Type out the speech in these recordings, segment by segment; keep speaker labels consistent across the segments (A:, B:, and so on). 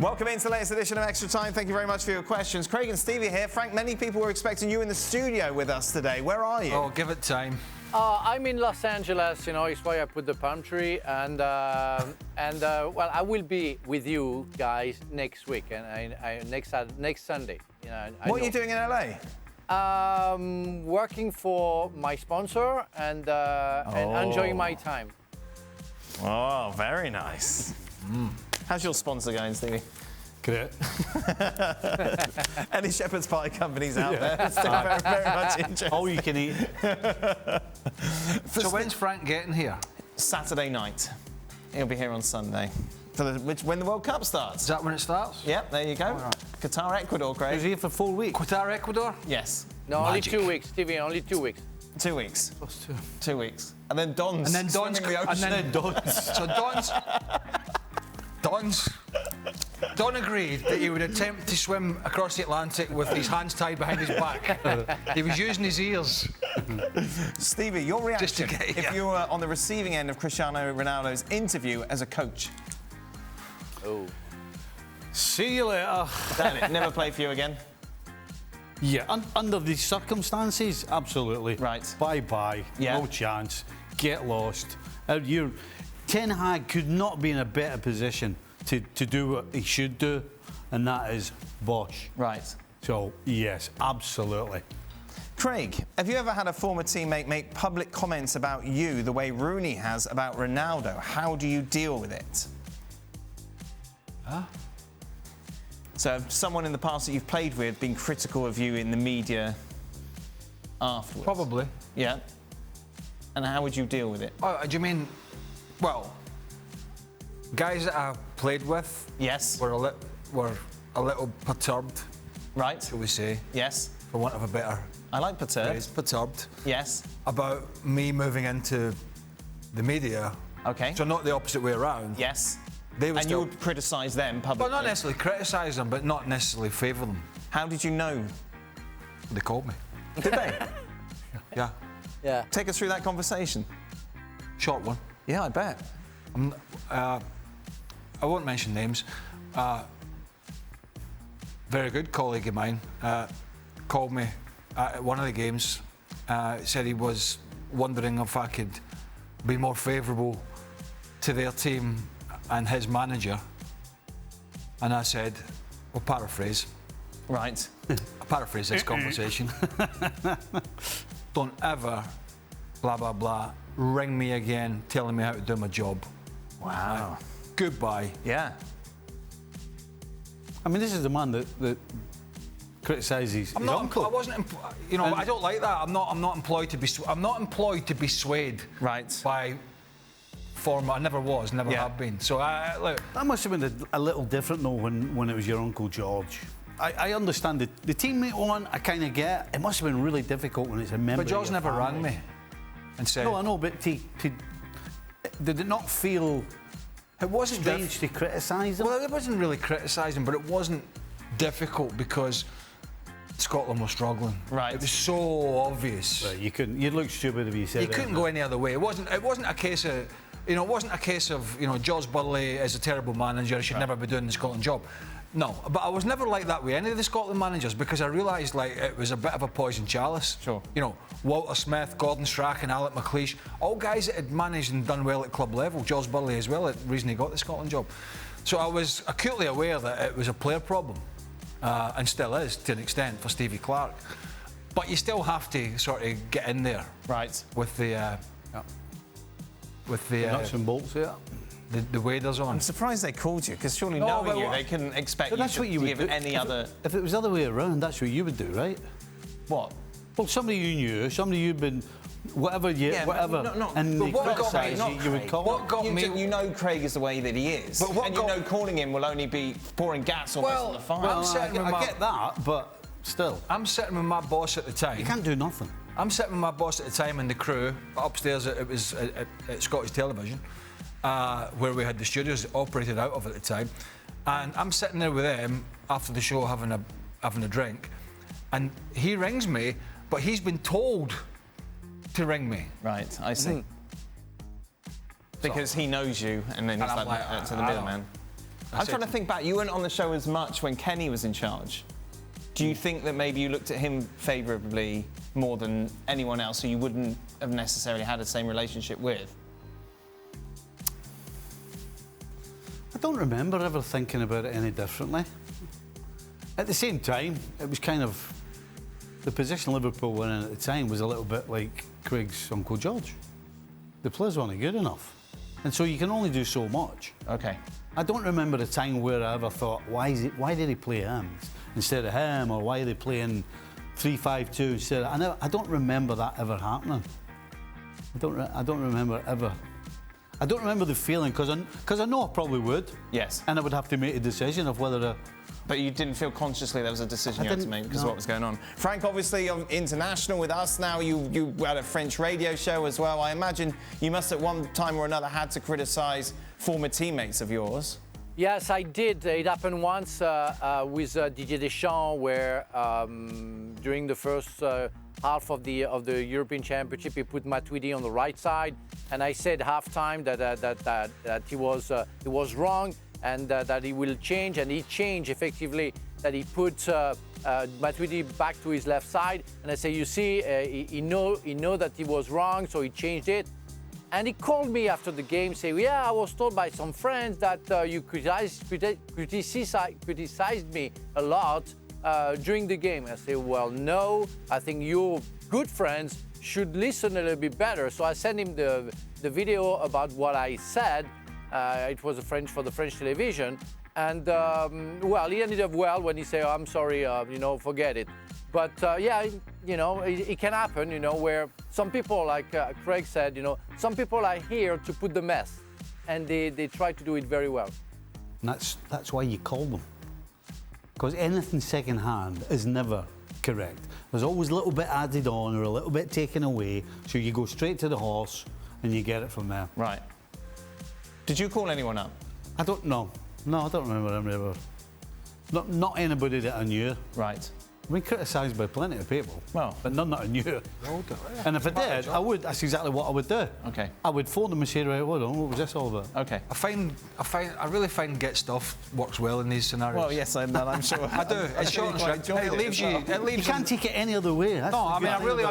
A: Welcome into the latest edition of Extra Time. Thank you very much for your questions. Craig and Stevie here. Frank, many people were expecting you in the studio with us today. Where are you?
B: Oh, give it time.
C: I'm in Los Angeles, you know, it's why I put the palm tree, and well, I will be with you guys next week, and next Sunday. You know,
A: what are you doing in LA?
C: Working for my sponsor and enjoying my time.
A: Oh, very nice. How's your sponsor going, Stevie?
B: Great.
A: Any shepherd's pie companies out there? Still very, very much interested.
B: All you can eat. So when's Frank getting here?
A: Saturday night. He'll be here on Sunday. When the World Cup starts.
B: Is that when it starts?
A: Yep, there you go. Right. Qatar, Ecuador, Craig.
B: He's here for 4 weeks. Qatar, Ecuador?
A: Yes.
C: No,
B: Magic.
C: only 2 weeks, Stevie, only 2 weeks.
A: 2 weeks.
B: What's 2?
A: 2 weeks. And then Don's.
B: And then Don's.
A: And then
B: Don's. So Don agreed that he would attempt to swim across the Atlantic with his hands tied behind his back. He was using his ears.
A: Stevie, your reaction if you were on the receiving end of Cristiano Ronaldo's interview as a coach?
C: Oh.
D: See you later.
A: Damn it, never play for you again?
D: Yeah, under these circumstances, absolutely.
A: Right.
D: Bye-bye,
A: Yeah.
D: no chance, get lost. Ten Hag could not be in a better position to do what he should do, and that is bosh.
A: Right.
D: So, yes, absolutely.
A: Craig, have you ever had a former teammate make public comments about you the way Rooney has about Ronaldo? How do you deal with it?
B: Huh?
A: So have someone in the past that you've played with been critical of you in the media afterwards?
B: Probably.
A: Yeah. And how would you deal with it?
B: Oh, do you mean, well, guys that I played with?
A: Yes.
B: Were a little perturbed.
A: Right.
B: Shall we say?
A: Yes.
B: For want of a better
A: I like perturbed.
B: phrase, perturbed.
A: Yes.
B: About me moving into the media.
A: Okay.
B: So not the opposite way around.
A: Yes.
B: They were
A: and
B: still,
A: you would criticise them publicly?
B: well, not necessarily criticise them, but not necessarily favour them.
A: How did you know?
B: They called me.
A: Did they?
B: Yeah.
C: Yeah.
A: Take us through that conversation.
B: Short one.
A: Yeah, I bet.
B: I won't mention names. Very good colleague of mine called me at one of the games. Said he was wondering if I could be more favourable to their team and his manager. And I said, well, paraphrase.
A: Right.
B: I paraphrase this conversation. Don't ever, blah, blah, blah, ring me again telling me how to do my job.
A: Wow.
B: Goodbye.
A: Yeah.
D: I mean, this is the man that criticises his uncle.
B: I wasn't. I don't like that. I'm not employed to be. I'm not employed to be swayed.
A: Right.
B: By former. I never was. Never
A: Yeah.
B: have been. So look.
D: That must have been a little different, though, when it was your Uncle George. I understand the teammate one, I kind of get. It must have been really difficult when it's a member
B: But George
D: of your
B: never
D: family.
B: rang me and said.
D: No, I know, but did it not feel
B: It wasn't
D: strange to criticise him?
B: Well, it wasn't really criticising, but it wasn't difficult because Scotland was struggling.
A: Right.
B: It was so obvious.
D: Right, you couldn't. You'd look stupid if you said
B: You couldn't go any other way. It wasn't a case of, it wasn't a case of, George Burley is a terrible manager. He should never be doing the Scotland job. No, but I was never like that with any of the Scotland managers because I realised it was a bit of a poison chalice.
A: Sure.
B: Walter Smith, Gordon Strachan, Alec McLeish, all guys that had managed and done well at club level. George Burley as well, the reason he got the Scotland job. So I was acutely aware that it was a player problem, and still is to an extent for Stevie Clarke. But you still have to sort of get in there,
A: Right.
B: with the
D: nuts and bolts, yeah.
B: the waders on.
A: I'm surprised they called you, because surely
B: No,
A: knowing
B: but
A: you,
B: what-
A: they couldn't expect
D: But
A: you
D: that's
A: to
D: what you would
A: give
D: do.
A: any other...
D: If it was the other way around, that's what you would do, right?
A: What?
D: Well, somebody you knew, somebody you'd been, whatever,
A: Yeah,
D: whatever,
A: no,
D: and they
A: but what got me-
D: criticise
A: not
D: you would
A: Craig.
D: call
B: What
D: it.
B: got me?
A: You know Craig is the way that he is.
B: But what
A: and
B: got-
A: calling him will only be pouring gas almost on the fire.
B: well, I'm sitting with
D: I
B: my-
D: get that, but still,
B: I'm sitting with my boss at the time.
D: you can't do nothing.
B: I'm sitting with my boss at the time and the crew upstairs. It was at Scottish Television, where we had the studios operated out of at the time, and I'm sitting there with them after the show having a drink, and he rings me, but he's been told to ring me.
A: Right, I see. Because he knows you, and then he's
B: And I'm
A: like,
B: like,
A: to the
B: I
A: middleman. I'm trying to think back. You weren't on the show as much when Kenny was in charge. Do you think that maybe you looked at him favourably more than anyone else who you wouldn't have necessarily had the same relationship with?
D: I don't remember ever thinking about it any differently. At the same time, it was kind of... The position Liverpool were in at the time was a little bit like Craig's Uncle George. The players weren't good enough. And so you can only do so much.
A: OK.
D: I don't remember a time where I ever thought, why did he play him instead of him, or why are they playing 3-5-2 instead of... I don't remember that ever happening. I don't remember ever... I don't remember the feeling, because I know I probably would.
A: Yes.
D: And I would have to make a decision of whether to...
A: But you didn't feel consciously there was a decision you had to make because of what was going on. Frank, obviously international with us now. You had a French radio show as well. I imagine you must at one time or another had to criticise former teammates of yours.
C: Yes, I did. It happened once with Didier Deschamps, where during the first half of the European Championship, he put Matuidi on the right side, and I said half-time that he was wrong and that he will change, and he changed effectively. That he put Matuidi back to his left side, and I say, you see, he know that he was wrong, so he changed it. And he called me after the game, saying, yeah, I was told by some friends that you criticized me a lot during the game. I say, well, no, I think your good friends should listen a little bit better. So I sent him the video about what I said. It was for the French television. And, well, he ended up well when he said, oh, I'm sorry, forget it. But, yeah, it can happen, where some people, like Craig said, some people are here to put the mess, and they try to do it very well.
D: And that's why you call them. Because anything second-hand is never correct. There's always a little bit added on or a little bit taken away, so you go straight to the horse and you get it from there.
A: Right. Did you call anyone up?
D: I don't know. No, I don't remember him ever. Not anybody that I knew.
A: Right.
D: I've been criticised by plenty of people,
A: well,
D: but none that I knew. And if I did, that's exactly what I would do.
A: Okay.
D: I would phone them and say, right, hold on, what was this all about?
A: Okay.
B: I really find get stuff works well in these scenarios.
A: Well, yes, I'm sure.
B: I do. It's short and sweet. It leaves you.
D: You can't take it any other way.
B: No, I mean, I'm really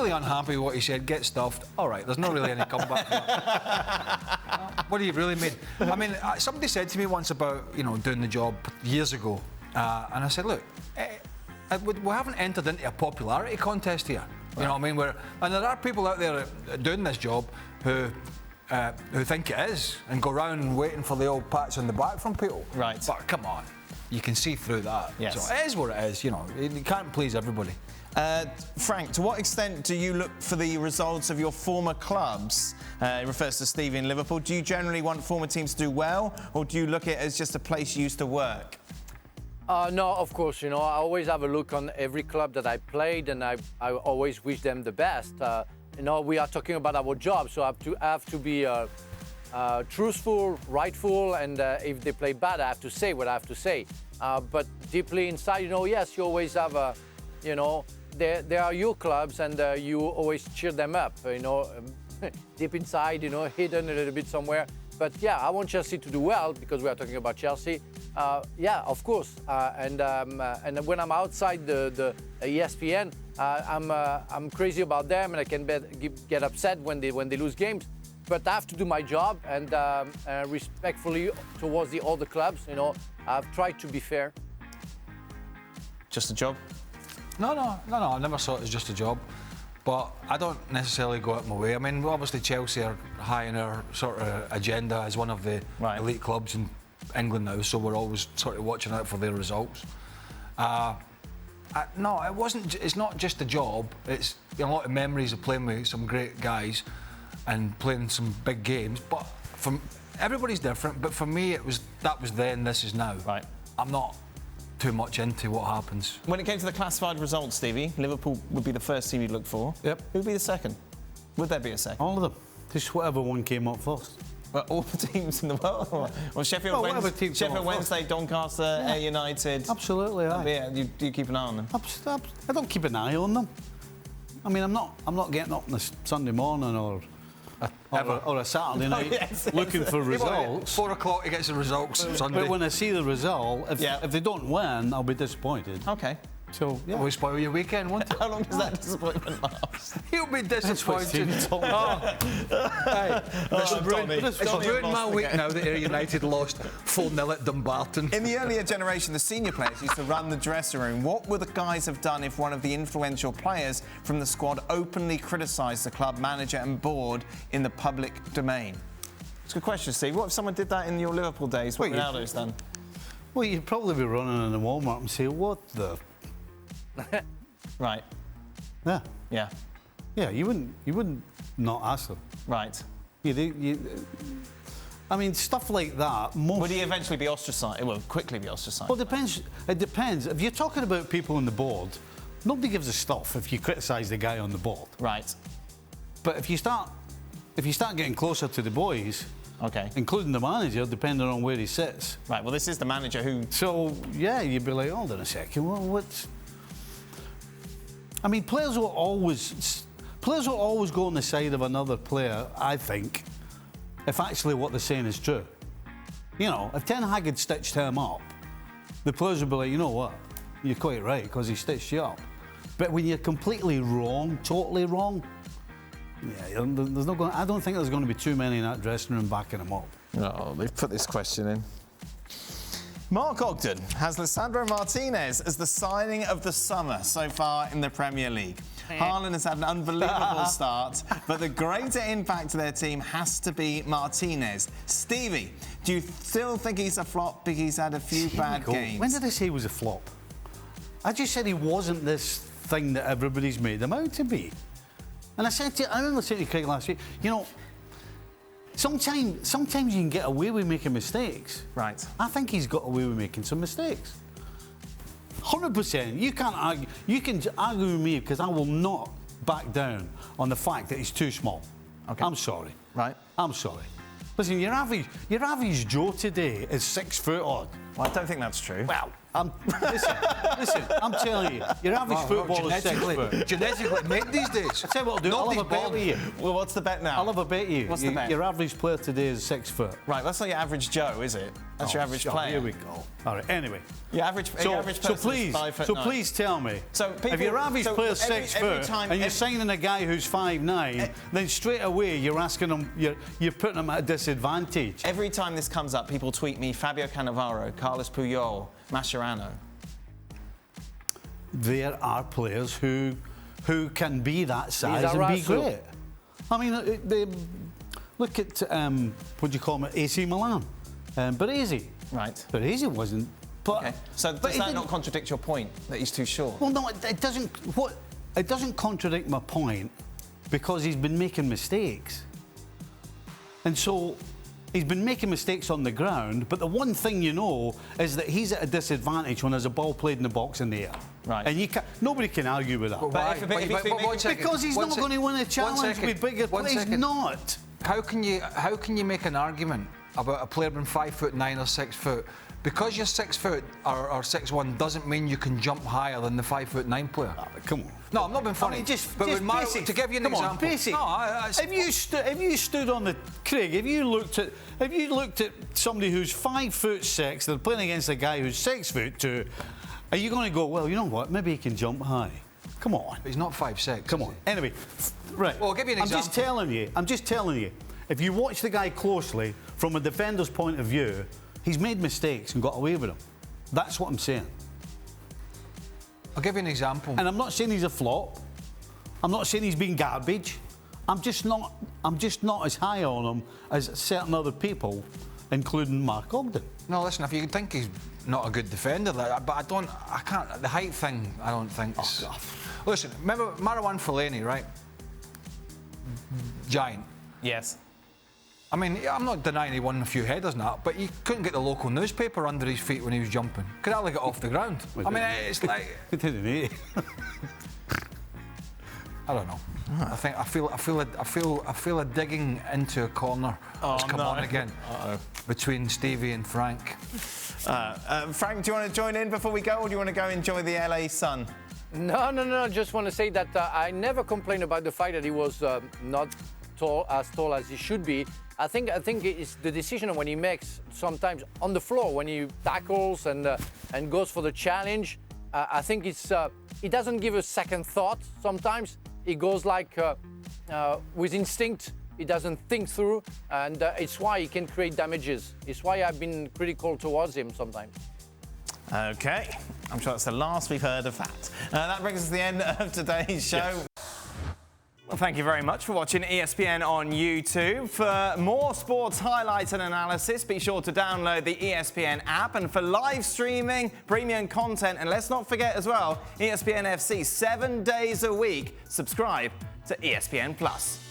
B: unhappy with what he said. Get stuffed. All right, there's not really any comeback. What do you really mean? I mean, somebody said to me once about doing the job years ago, and I said, look. We haven't entered into a popularity contest here. You know what I mean? And there are people out there doing this job who think it is and go around waiting for the old pats on the back from people.
A: Right.
B: But come on, you can see through that.
A: Yes.
B: So it is what it is. You can't please everybody.
A: Frank, to what extent do you look for the results of your former clubs? It refers to Steve in Liverpool. Do you generally want former teams to do well, or do you look at it as just a place you used to work?
C: No, of course, I always have a look on every club that I played, and I always wish them the best. We are talking about our job, so I have to be truthful, rightful, and if they play bad, I have to say what I have to say. But deeply inside, yes, you always have they are your clubs, and you always cheer them up, deep inside, hidden a little bit somewhere. But yeah, I want Chelsea to do well because we are talking about Chelsea. Yeah, of course. And when I'm outside the ESPN, I'm crazy about them, and I can get upset when they lose games. But I have to do my job, and respectfully towards all the clubs. I've tried to be fair.
A: Just a job?
B: No. I never saw it as just a job. But I don't necessarily go out my way. I mean, obviously Chelsea are high in our sort of agenda as one of the elite clubs in England now, so we're always sort of watching out for their results. No, it wasn't. It's not just a job. It's a lot of memories of playing with some great guys and playing some big games. But everybody's different. But for me, that was then. This is now.
A: Right.
B: I'm not too much into what happens.
A: When it came to the classified results, Stevie, Liverpool would be the first team you'd look for.
D: Yep.
A: Who would be the second? Would there be a second?
D: All of them. Just whatever one came up first.
A: But all the teams in the world? Well, Sheffield Wednesday, Doncaster, United.
D: Absolutely,
A: yeah. Do you keep an eye on them?
D: I don't keep an eye on them. I mean, I'm not getting up on a Sunday morning or or a Saturday night looking for results.
B: 4 o'clock, he gets the results Sunday.
D: But when I see the result, if they don't win, I'll be disappointed.
A: Okay.
D: So, yeah.
B: We'll spoil your weekend, won't it?
A: How long does that disappointment last?
B: He'll be disappointed. It's ruined my week now that Ayr United lost 4-0 at Dumbarton.
A: In the earlier generation, the senior players used to run the dressing room. What would the guys have done if one of the influential players from the squad openly criticised the club manager and board in the public domain? It's a good question, Steve. What if someone did that in your Liverpool days? What Ronaldo's done?
D: Well, you'd probably be running in the Walmart and say, what the...
A: Right.
D: Yeah.
A: Yeah.
D: Yeah, you wouldn't not ask them.
A: Right.
D: I mean, stuff like that.
A: Would he eventually be ostracised? Well, quickly be ostracised.
D: Well, it depends. If you're talking about people on the board, nobody gives a stuff if you criticise the guy on the board.
A: Right.
D: But if you start getting closer to the boys,
A: okay,
D: including the manager, depending on where he sits.
A: Right. Well, this is the manager who.
D: So yeah, you'd be like, hold on a second. Well, what's? I mean, players will always go on the side of another player, I think, if actually what they're saying is true. You know, if Ten Hag had stitched him up, the players would be like, you know what, you're quite right, because he stitched you up. But when you're completely wrong, totally wrong, yeah, there's not going. I don't think there's going to be too many in that dressing room backing him up.
A: Oh, they've put this question in. Mark Ogden has Lisandro Martínez as the signing of the summer so far in the Premier League. Haaland has had an unbelievable start, but the greater impact to their team has to be Martínez. Stevie, do you still think he's a flop because he's had a few bad games?
D: When did I say he was a flop? I just said he wasn't this thing that everybody's made him out to be. And I remember saying to Craig last week, you know, sometimes you can get away with making mistakes.
A: Right.
D: I think he's got away with making some mistakes. 100%. You can't argue. You can argue with me because I will not back down on the fact that he's too small.
A: Okay.
D: I'm sorry.
A: Right.
D: I'm sorry. Listen, your average Joe today is 6 foot odd.
A: Well, I don't think that's true.
D: Well, listen, I'm telling you, your average football is 6 foot.
B: Genetically made these days.
D: I tell you what I'll do, I'll have a bet with you.
A: Well, what's the bet now?
D: I'll have a bet you.
A: What's the bet?
D: Your average player today is 6 foot.
A: Right, that's not your average Joe, is it? That's your average player.
D: Here we go. All right, anyway.
A: Your average person is 5'9".
D: So please tell me, if your average player is 6 foot and you're signing a guy who's 5'9", then straight away you're asking him, you're putting him at a disadvantage.
A: Every time this comes up, people tweet me Fabio Cannavaro, Carlos Puyol, Mascherano.
D: There are players who can be that size and be great. I mean, look at what do you call him? AC Milan, Baresi.
A: Right.
D: Baresi wasn't. But,
A: okay. So does that not contradict your point that he's too short?
D: Well, no, it doesn't. It doesn't contradict my point because he's been making mistakes, and so. He's been making mistakes on the ground, but the one thing you know is that he's at a disadvantage when there's a ball played in the box in the air.
A: Right.
D: And nobody can argue with that. Because he's not going to win a challenge with bigger players. He's not.
B: How can you make an argument about a player being 5'9" or 6 foot? Because you're 6 foot or 6'1" doesn't mean you can jump higher than the 5'9" player.
D: Come on.
B: No, I'm not being funny.
D: I mean, just
B: basic. To give you an example.
D: On, basic.
B: No,
D: if you stood on the Craig, if you looked at somebody who's 5'6", they're playing against a guy who's 6'2", are you going to go, well, you know what? Maybe he can jump high. Come on.
B: He's not 5'6".
D: Come on. Anyway, right.
B: Well, I'll give you an example.
D: I'm just telling you. If you watch the guy closely from a defender's point of view, he's made mistakes and got away with them. That's what I'm saying.
B: I'll give you an example.
D: And I'm not saying he's a flop. I'm not saying he's been garbage. I'm just not as high on him as certain other people, including Mark Ogden.
B: No, listen, if you think he's not a good defender, but I can't. The height thing, I don't think. Listen, remember Marouane Fellaini, right? Giant.
A: Yes.
B: I mean, I'm not denying he won a few headers and that, but he couldn't get the local newspaper under his feet when he was jumping. Could hardly get off the ground. I mean, it's like. I don't know. I feel a digging into a corner that's come on again between Stevie and Frank.
A: Frank, do you want to join in before we go, or do you want to go enjoy the LA sun?
C: No. Just want to say that I never complained about the fact that he was not tall as he should be. I think it's the decision when he makes sometimes on the floor when he tackles and goes for the challenge. I think he doesn't give a second thought. Sometimes he goes like with instinct. He doesn't think through, and it's why he can create damages. It's why I've been critical towards him sometimes.
A: Okay, I'm sure that's the last we've heard of that. That brings us to the end of today's show. Yes. Well, thank you very much for watching ESPN on YouTube. For more sports highlights and analysis, be sure to download the ESPN app. And for live streaming, premium content, and let's not forget as well, ESPN FC 7 days a week. Subscribe to ESPN+.